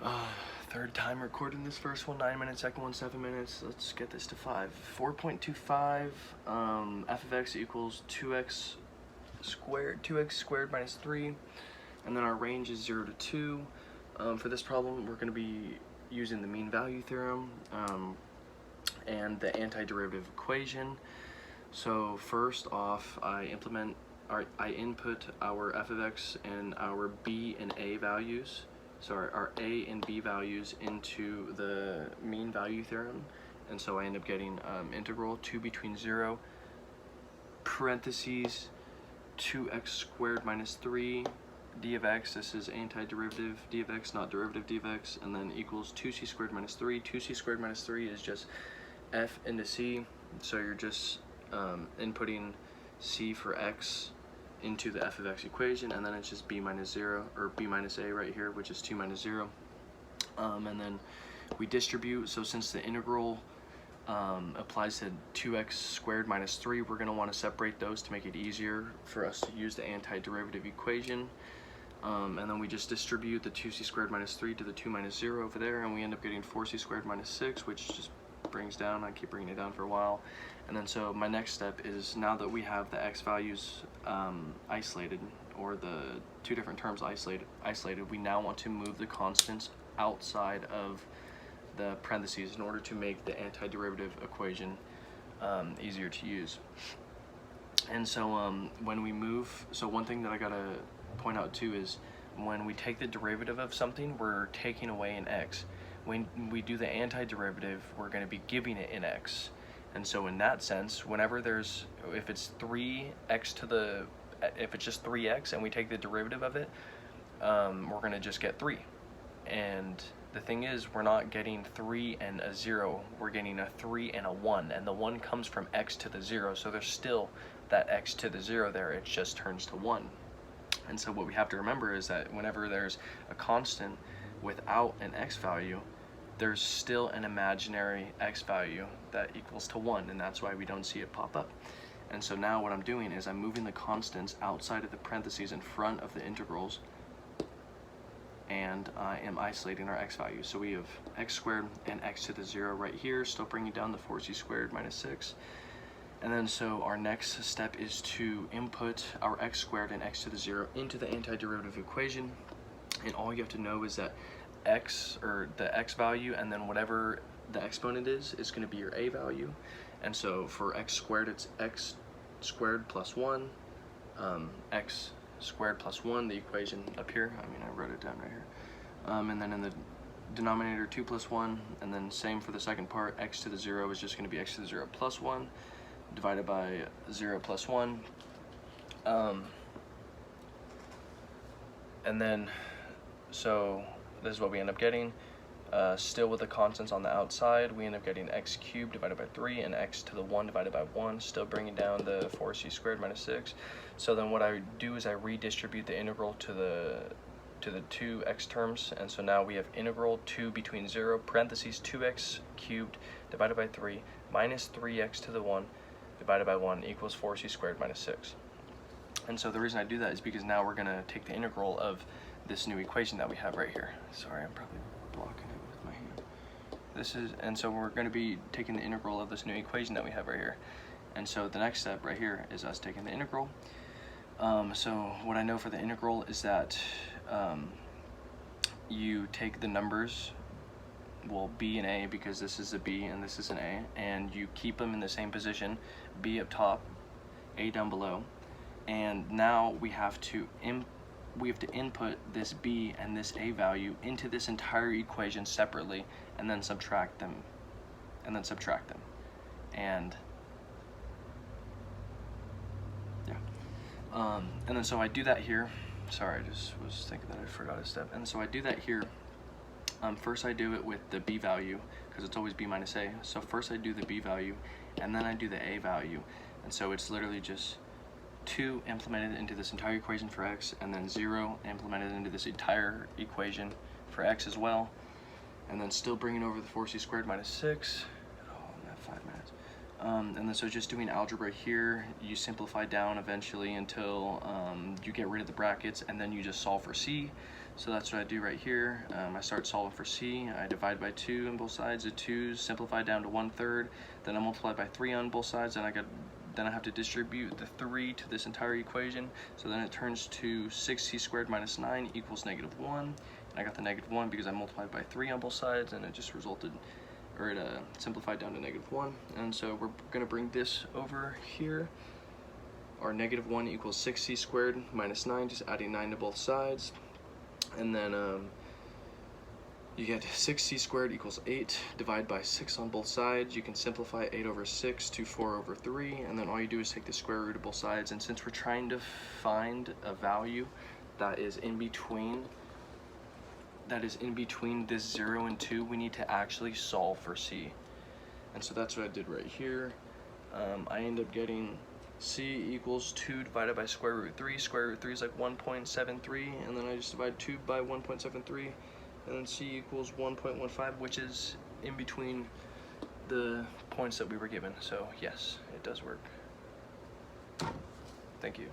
Uh, Third time recording this first one, 9 minutes, second one, 7 minutes. Let's get this to 5. 4.25, f of x equals 2x squared minus 3. And then our range is 0 to 2. For this problem, we're going to be using the mean value theorem and the antiderivative equation. So first off, I input our f of x and our b and a values. So our a and b values into the mean value theorem, and so I end up getting integral 2 between 0 parentheses 2x squared minus 3 d of x. This is antiderivative d of x, not derivative d of x, and then equals 2c squared minus 3. 2c squared minus 3 is just f into c, so you're just inputting c for x into the f of x equation, and then it's just b minus 0, or b minus a right here, which is 2 minus 0. And then we distribute, so since the integral applies to 2x squared minus 3, we're going to want to separate those to make it easier for us to use the antiderivative equation. And then we just distribute the 2c squared minus 3 to the 2 minus 0 over there, and we end up getting 4c squared minus 6, which just brings down. I keep bringing it down for a while. And then so my next step is, now that we have the x values isolated, or the two different terms isolated, we now want to move the constants outside of the parentheses in order to make the antiderivative equation easier to use. And so when we move, so one thing that I gotta point out too is, when we take the derivative of something, we're taking away an x. When we do the antiderivative, we're going to be giving it an x. And so in that sense, whenever there's, if it's 3x to the, if it's just 3x and we take the derivative of it, we're going to just get 3. And the thing is, we're not getting 3 and a 0, we're getting a 3 and a 1, and the 1 comes from x to the 0, so there's still that x to the 0 there, it just turns to 1. And so what we have to remember is that whenever there's a constant without an x value, there's still an imaginary x value that equals to 1, and that's why we don't see it pop up. And so now what I'm doing is I'm moving the constants outside of the parentheses in front of the integrals, and I am isolating our x values. So we have x squared and x to the 0 right here, still bringing down the 4c squared minus 6. And then so our next step is to input our x squared and x to the 0 into the antiderivative equation. And all you have to know is that x, or the x value, and then whatever the exponent is going to be your a value. And so for x squared, it's x squared plus 1, x squared plus 1, the equation up here. I mean, I wrote it down right here. And then in the denominator, 2 plus 1, and then same for the second part, x to the 0 is just going to be x to the 0 plus 1, divided by 0 plus 1. And then, so this is what we end up getting. Still with the constants on the outside, we end up getting x cubed divided by 3 and x to the 1 divided by 1, still bringing down the 4c squared minus 6. So then what I do is I redistribute the integral to the two x terms, and so now we have integral 2 between 0 parentheses 2x cubed divided by 3 minus 3x to the 1 divided by 1 equals 4c squared minus 6. And so the reason I do that is because now we're going to take the integral of this new equation that we have right here. Sorry, I'm probably blocking it with my hand. And so we're going to be taking the integral of this new equation that we have right here. And so the next step right here is us taking the integral. So what I know for the integral is that you take the numbers, well, b and a, because this is a b and this is an a, and you keep them in the same position, b up top, a down below. And now we have to input this b and this a value into this entire equation separately, and then subtract them, and yeah. And then so I do that here. Sorry, I just was thinking that I forgot a step. And so I do that here. First I do it with the b value, because it's always b minus a. So first I do the b value, and then I do the a value. And so it's literally just 2 implemented into this entire equation for x, and then 0 implemented into this entire equation for x as well. And then still bringing over the 4c squared minus 6. Oh, I'm at 5 minutes. And then so just doing algebra here, you simplify down eventually until you get rid of the brackets, and then you just solve for c. So that's what I do right here. I start solving for c. I divide by 2 on both sides. The 2's simplify down to 1/3. Then I multiply by 3 on both sides. Then I have to distribute the 3 to this entire equation. So then it turns to 6c squared minus 9 equals -1. And I got the -1 because I multiplied by 3 on both sides, and it just resulted, or it simplified down to -1. And so we're going to bring this over here. Our -1 equals 6c squared minus 9, just adding 9 to both sides. And then you get 6c squared equals 8, divide by 6 on both sides. You can simplify 8 over 6 to 4 over 3, and then all you do is take the square root of both sides. And since we're trying to find a value that is in between this 0 and 2, we need to actually solve for c. And so that's what I did right here. I end up getting c equals 2 divided by square root 3. Square root 3 is like 1.73, and then I just divide 2 by 1.73, and then c equals 1.15, which is in between the points that we were given. So yes, it does work. Thank you.